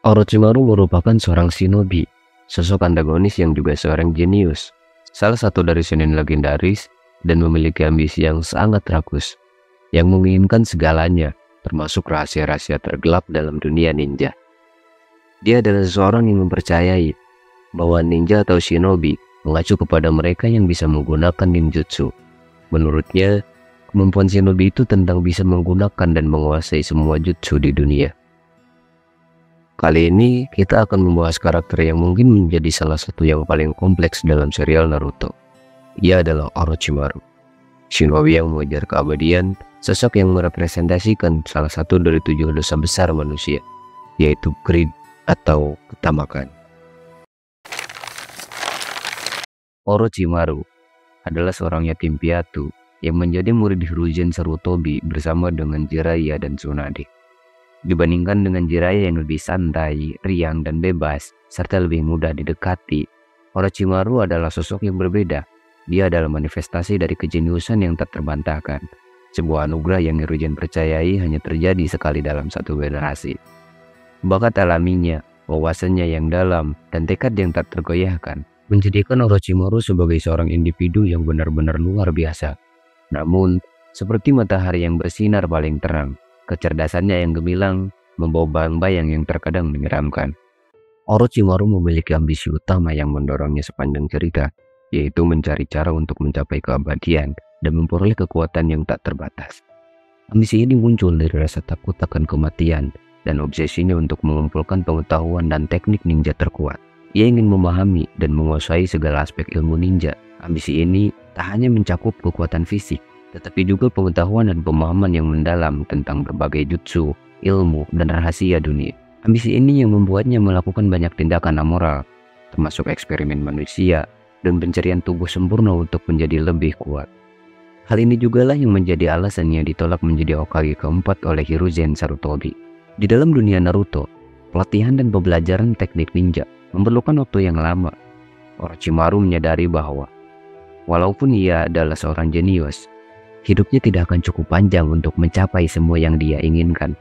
Orochimaru merupakan seorang shinobi, sosok antagonis yang juga seorang jenius, salah satu dari shonen legendaris dan memiliki ambisi yang sangat rakus, yang menginginkan segalanya, termasuk rahasia-rahasia tergelap dalam dunia ninja. Dia adalah seseorang yang mempercayai bahwa ninja atau shinobi mengacu kepada mereka yang bisa menggunakan ninjutsu. Menurutnya, kemampuan shinobi itu tentang bisa menggunakan dan menguasai semua jutsu di dunia. Kali ini kita akan membahas karakter yang mungkin menjadi salah satu yang paling kompleks dalam serial Naruto. Ia adalah Orochimaru, shinobi yang mengejar keabadian, sosok yang merepresentasikan salah satu dari 7 dosa besar manusia, yaitu greed atau ketamakan. Orochimaru adalah seorang yatim piatu yang menjadi murid Hiruzen Sarutobi bersama dengan Jiraiya dan Tsunade. Dibandingkan dengan Jiraiya yang lebih santai, riang, dan bebas, serta lebih mudah didekati, Orochimaru adalah sosok yang berbeda. Dia adalah manifestasi dari kejeniusan yang tak terbantahkan, sebuah anugerah yang Hiruzen percayai hanya terjadi sekali dalam satu generasi. Bakat alaminya, wawasannya yang dalam, dan tekad yang tak tergoyahkan menjadikan Orochimaru sebagai seorang individu yang benar-benar luar biasa. Namun, seperti matahari yang bersinar paling terang, kecerdasannya yang gemilang membawa bayang-bayang yang terkadang menyeramkan. Orochimaru memiliki ambisi utama yang mendorongnya sepanjang cerita, yaitu mencari cara untuk mencapai keabadian dan memperoleh kekuatan yang tak terbatas. Ambisi ini muncul dari rasa takut akan kematian dan obsesinya untuk mengumpulkan pengetahuan dan teknik ninja terkuat. Ia ingin memahami dan menguasai segala aspek ilmu ninja. Ambisi ini tak hanya mencakup kekuatan fisik, tetapi juga pengetahuan dan pemahaman yang mendalam tentang berbagai jutsu, ilmu, dan rahasia dunia. Ambisi ini yang membuatnya melakukan banyak tindakan amoral, termasuk eksperimen manusia dan pencarian tubuh sempurna untuk menjadi lebih kuat. Hal ini jugalah yang menjadi alasannya ditolak menjadi Hokage keempat oleh Hiruzen Sarutobi. Di dalam dunia Naruto, pelatihan dan pembelajaran teknik ninja memerlukan waktu yang lama. Orochimaru menyadari bahwa walaupun ia adalah seorang jenius, hidupnya tidak akan cukup panjang untuk mencapai semua yang dia inginkan.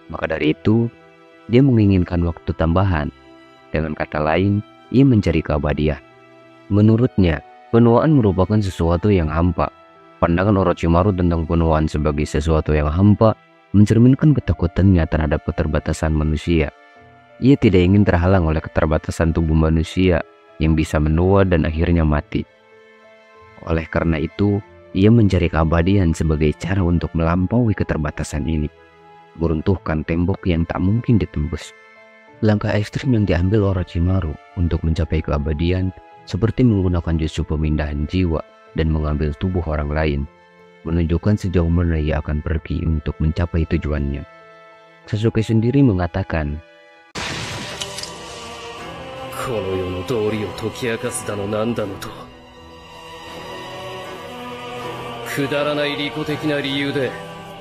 Maka dari itu, dia menginginkan waktu tambahan. Dengan kata lain, ia mencari keabadian. Menurutnya, penuaan merupakan sesuatu yang hampa. Pandangan Orochimaru tentang penuaan sebagai sesuatu yang hampa mencerminkan ketakutannya terhadap keterbatasan manusia. Ia tidak ingin terhalang oleh keterbatasan tubuh manusia yang bisa menua dan akhirnya mati. Oleh karena itu, ia mencari keabadian sebagai cara untuk melampaui keterbatasan ini, meruntuhkan tembok yang tak mungkin ditembus. Langkah ekstrim yang diambil Orochimaru untuk mencapai keabadian seperti menggunakan jutsu pemindahan jiwa dan mengambil tubuh orang lain, menunjukkan sejauh mana ia akan pergi untuk mencapai tujuannya. Sasuke sendiri mengatakan, この世の道理を解き明かすだのなんだのとくだらない利己的な理由で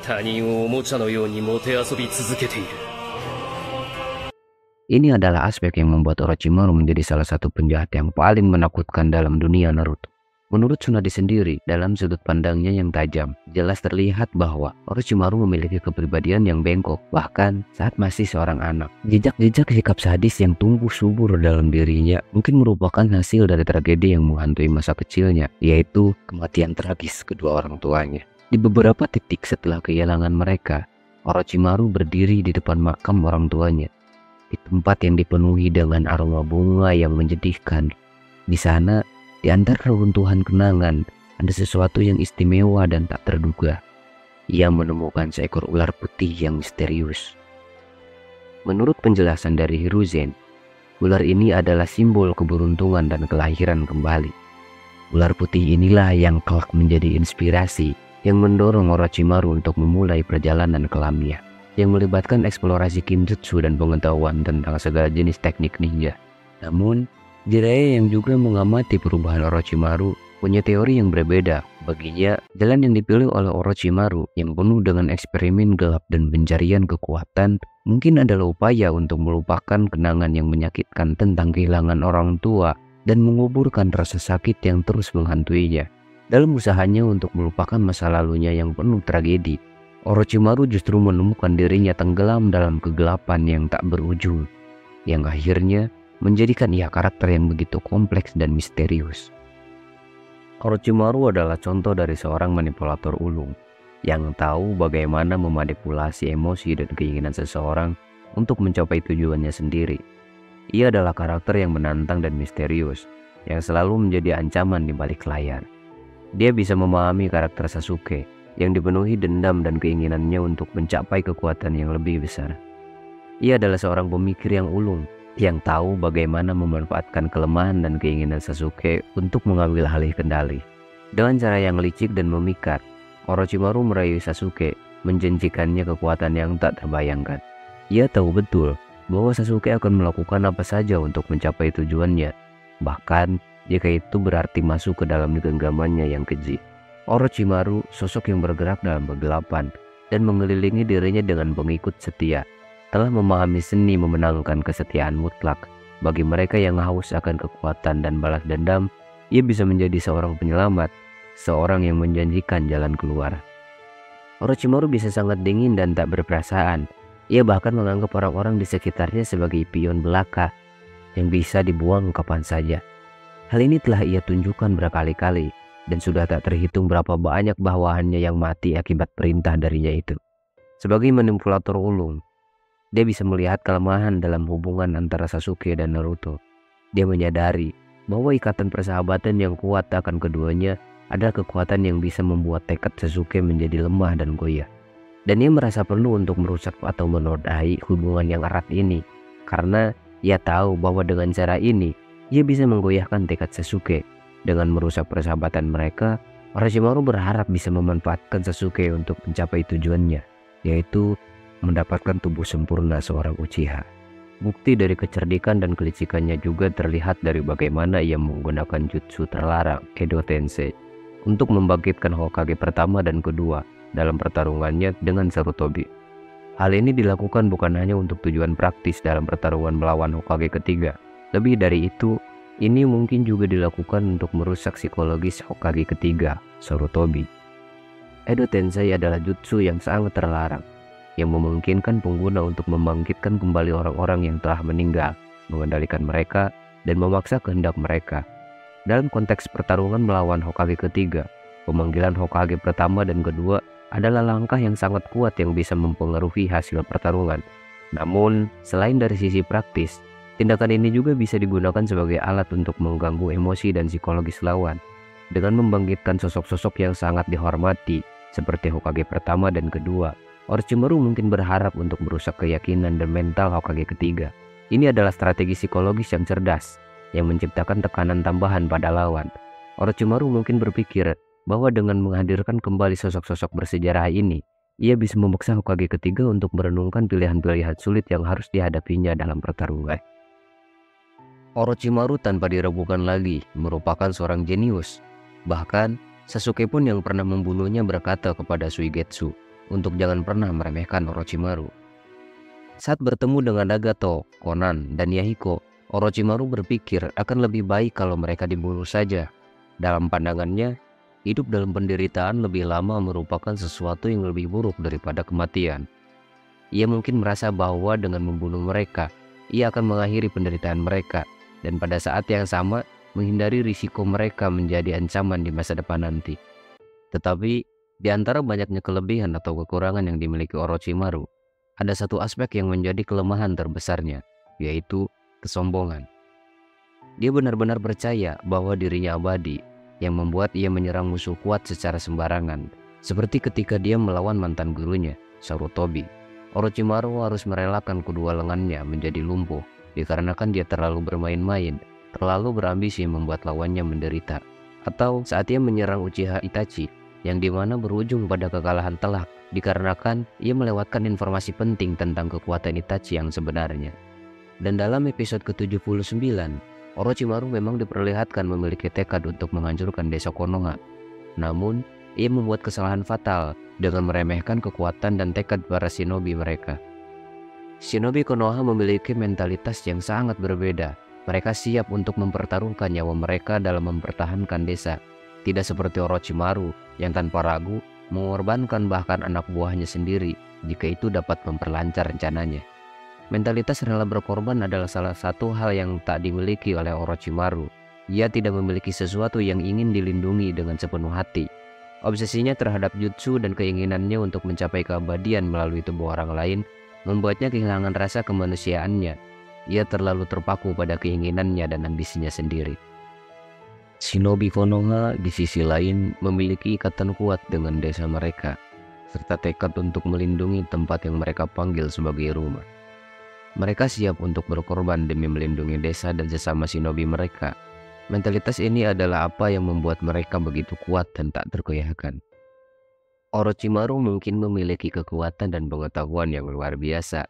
他人をおもちゃのようにもてあそび続けている。 Ini adalah aspek yang membuat Orochimaru menjadi salah satu penjahat yang paling menakutkan dalam dunia Naruto. Menurut Tsunade sendiri, dalam sudut pandangnya yang tajam, jelas terlihat bahwa Orochimaru memiliki kepribadian yang bengkok, bahkan saat masih seorang anak. Jejak-jejak sikap sadis yang tumbuh subur dalam dirinya mungkin merupakan hasil dari tragedi yang menghantui masa kecilnya, yaitu kematian tragis kedua orang tuanya. Di beberapa titik setelah kehilangan mereka, Orochimaru berdiri di depan makam orang tuanya, di tempat yang dipenuhi dengan aroma bunga yang menyedihkan. Di sana, di antara reruntuhan kenangan, ada sesuatu yang istimewa dan tak terduga. Ia menemukan seekor ular putih yang misterius. Menurut penjelasan dari Hiruzen, ular ini adalah simbol keberuntungan dan kelahiran kembali. Ular putih inilah yang kelak menjadi inspirasi yang mendorong Orochimaru untuk memulai perjalanan kelamnya, yang melibatkan eksplorasi kinjutsu dan pengetahuan tentang segala jenis teknik ninja. Namun, Jiraiya yang juga mengamati perubahan Orochimaru punya teori yang berbeda. Baginya, jalan yang dipilih oleh Orochimaru yang penuh dengan eksperimen gelap dan pencarian kekuatan mungkin adalah upaya untuk melupakan kenangan yang menyakitkan tentang kehilangan orang tua dan menguburkan rasa sakit yang terus menghantuinya. Dalam usahanya untuk melupakan masa lalunya yang penuh tragedi, Orochimaru justru menemukan dirinya tenggelam dalam kegelapan yang tak berujung, yang akhirnya menjadikan ia karakter yang begitu kompleks dan misterius. Orochimaru adalah contoh dari seorang manipulator ulung yang tahu bagaimana memanipulasi emosi dan keinginan seseorang untuk mencapai tujuannya sendiri. Ia adalah karakter yang menantang dan misterius, yang selalu menjadi ancaman di balik layar. Dia bisa memahami karakter Sasuke yang dipenuhi dendam dan keinginannya untuk mencapai kekuatan yang lebih besar. Ia adalah seorang pemikir yang ulung, yang tahu bagaimana memanfaatkan kelemahan dan keinginan Sasuke untuk mengambil alih kendali. Dengan cara yang licik dan memikat, Orochimaru merayu Sasuke, menjanjikannya kekuatan yang tak terbayangkan. Ia tahu betul bahwa Sasuke akan melakukan apa saja untuk mencapai tujuannya, bahkan jika itu berarti masuk ke dalam genggamannya yang keji. Orochimaru, sosok yang bergerak dalam kegelapan dan mengelilingi dirinya dengan pengikut setia, telah memahami seni memenangkan kesetiaan mutlak. Bagi mereka yang haus akan kekuatan dan balas dendam, ia bisa menjadi seorang penyelamat, seorang yang menjanjikan jalan keluar. Orochimaru bisa sangat dingin dan tak berperasaan. Ia bahkan menganggap orang-orang di sekitarnya sebagai pion belaka yang bisa dibuang kapan saja. Hal ini telah ia tunjukkan berkali-kali, dan sudah tak terhitung berapa banyak bawahannya yang mati akibat perintah darinya itu. Sebagai manipulator ulung, dia bisa melihat kelemahan dalam hubungan antara Sasuke dan Naruto. Dia menyadari bahwa ikatan persahabatan yang kuat akan keduanya adalah kekuatan yang bisa membuat tekad Sasuke menjadi lemah dan goyah. Dan ia merasa perlu untuk merusak atau menodai hubungan yang erat ini, karena ia tahu bahwa dengan cara ini, ia bisa menggoyahkan tekad Sasuke. Dengan merusak persahabatan mereka, Orochimaru berharap bisa memanfaatkan Sasuke untuk mencapai tujuannya, yaitu mendapatkan tubuh sempurna seorang Uchiha. Bukti dari kecerdikan dan kelicikannya juga terlihat dari bagaimana ia menggunakan jutsu terlarang Edo Tensei untuk membangkitkan Hokage pertama dan kedua dalam pertarungannya dengan Sarutobi. Hal ini dilakukan bukan hanya untuk tujuan praktis dalam pertarungan melawan Hokage ketiga. Lebih dari itu, ini mungkin juga dilakukan untuk merusak psikologis Hokage ketiga, Sarutobi. Edo Tensei adalah jutsu yang sangat terlarang, yang memungkinkan pengguna untuk membangkitkan kembali orang-orang yang telah meninggal, mengendalikan mereka, dan memaksa kehendak mereka. Dalam konteks pertarungan melawan Hokage ketiga, pemanggilan Hokage pertama dan kedua adalah langkah yang sangat kuat yang bisa mempengaruhi hasil pertarungan. Namun, selain dari sisi praktis, tindakan ini juga bisa digunakan sebagai alat untuk mengganggu emosi dan psikologis lawan. Dengan membangkitkan sosok-sosok yang sangat dihormati, seperti Hokage pertama dan kedua, Orochimaru mungkin berharap untuk merusak keyakinan dan mental Hokage ketiga. Ini adalah strategi psikologis yang cerdas, yang menciptakan tekanan tambahan pada lawan. Orochimaru mungkin berpikir bahwa dengan menghadirkan kembali sosok-sosok bersejarah ini, ia bisa memaksa Hokage ketiga untuk merenungkan pilihan-pilihan sulit yang harus dihadapinya dalam pertarungan. Orochimaru tanpa diragukan lagi merupakan seorang jenius. Bahkan Sasuke pun yang pernah membunuhnya berkata kepada Suigetsu untuk jangan pernah meremehkan Orochimaru. Saat bertemu dengan Nagato, Konan, dan Yahiko, Orochimaru berpikir akan lebih baik kalau mereka dibunuh saja. Dalam pandangannya, hidup dalam penderitaan lebih lama merupakan sesuatu yang lebih buruk daripada kematian. Ia mungkin merasa bahwa dengan membunuh mereka, ia akan mengakhiri penderitaan mereka, dan pada saat yang sama menghindari risiko mereka menjadi ancaman di masa depan nanti. Tetapi di antara banyaknya kelebihan atau kekurangan yang dimiliki Orochimaru, ada satu aspek yang menjadi kelemahan terbesarnya, yaitu kesombongan. Dia benar-benar percaya bahwa dirinya abadi, yang membuat ia menyerang musuh kuat secara sembarangan, seperti ketika dia melawan mantan gurunya, Sarutobi. Orochimaru harus merelakan kedua lengannya menjadi lumpuh dikarenakan dia terlalu bermain-main, terlalu berambisi membuat lawannya menderita. Atau saat ia menyerang Uchiha Itachi, yang dimana berujung pada kekalahan telak dikarenakan ia melewatkan informasi penting tentang kekuatan Itachi yang sebenarnya. Dan dalam episode ke-79, Orochimaru memang diperlihatkan memiliki tekad untuk menghancurkan desa Konoha. Namun, ia membuat kesalahan fatal dengan meremehkan kekuatan dan tekad para shinobi mereka. Shinobi Konoha memiliki mentalitas yang sangat berbeda. Mereka siap untuk mempertaruhkan nyawa mereka dalam mempertahankan desa. Tidak seperti Orochimaru yang tanpa ragu mengorbankan bahkan anak buahnya sendiri jika itu dapat memperlancar rencananya. Mentalitas rela berkorban adalah salah satu hal yang tak dimiliki oleh Orochimaru. Ia tidak memiliki sesuatu yang ingin dilindungi dengan sepenuh hati. Obsesinya terhadap jutsu dan keinginannya untuk mencapai keabadian melalui tubuh orang lain membuatnya kehilangan rasa kemanusiaannya. Ia terlalu terpaku pada keinginannya dan ambisinya sendiri. Shinobi Konoha di sisi lain memiliki ikatan kuat dengan desa mereka, serta tekad untuk melindungi tempat yang mereka panggil sebagai rumah. Mereka siap untuk berkorban demi melindungi desa dan sesama shinobi mereka. Mentalitas ini adalah apa yang membuat mereka begitu kuat dan tak tergoyahkan. Orochimaru mungkin memiliki kekuatan dan pengetahuan yang luar biasa,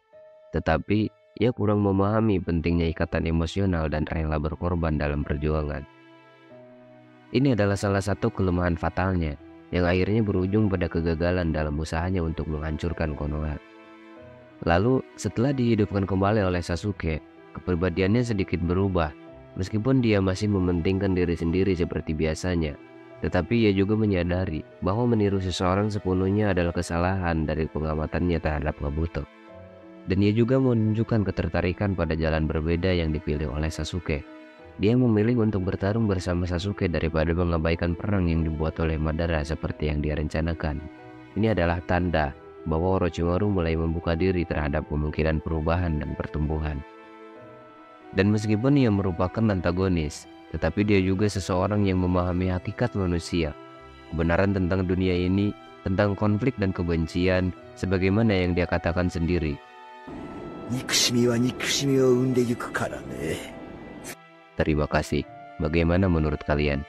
tetapi ia kurang memahami pentingnya ikatan emosional dan rela berkorban dalam perjuangan. Ini adalah salah satu kelemahan fatalnya, yang akhirnya berujung pada kegagalan dalam usahanya untuk menghancurkan Konoha. Lalu, setelah dihidupkan kembali oleh Sasuke, kepribadiannya sedikit berubah. Meskipun dia masih mementingkan diri sendiri seperti biasanya, tetapi ia juga menyadari bahwa meniru seseorang sepenuhnya adalah kesalahan dari pengamatannya terhadap Kabuto. Dan ia juga menunjukkan ketertarikan pada jalan berbeda yang dipilih oleh Sasuke. Dia memilih untuk bertarung bersama Sasuke daripada mengabaikan perang yang dibuat oleh Madara seperti yang dia rencanakan. Ini adalah tanda bahwa Orochimaru mulai membuka diri terhadap kemungkinan perubahan dan pertumbuhan. Dan meskipun ia merupakan antagonis, tetapi dia juga seseorang yang memahami hakikat manusia, kebenaran tentang dunia ini, tentang konflik dan kebencian, sebagaimana yang dia katakan sendiri. Terima kasih. Bagaimana menurut kalian?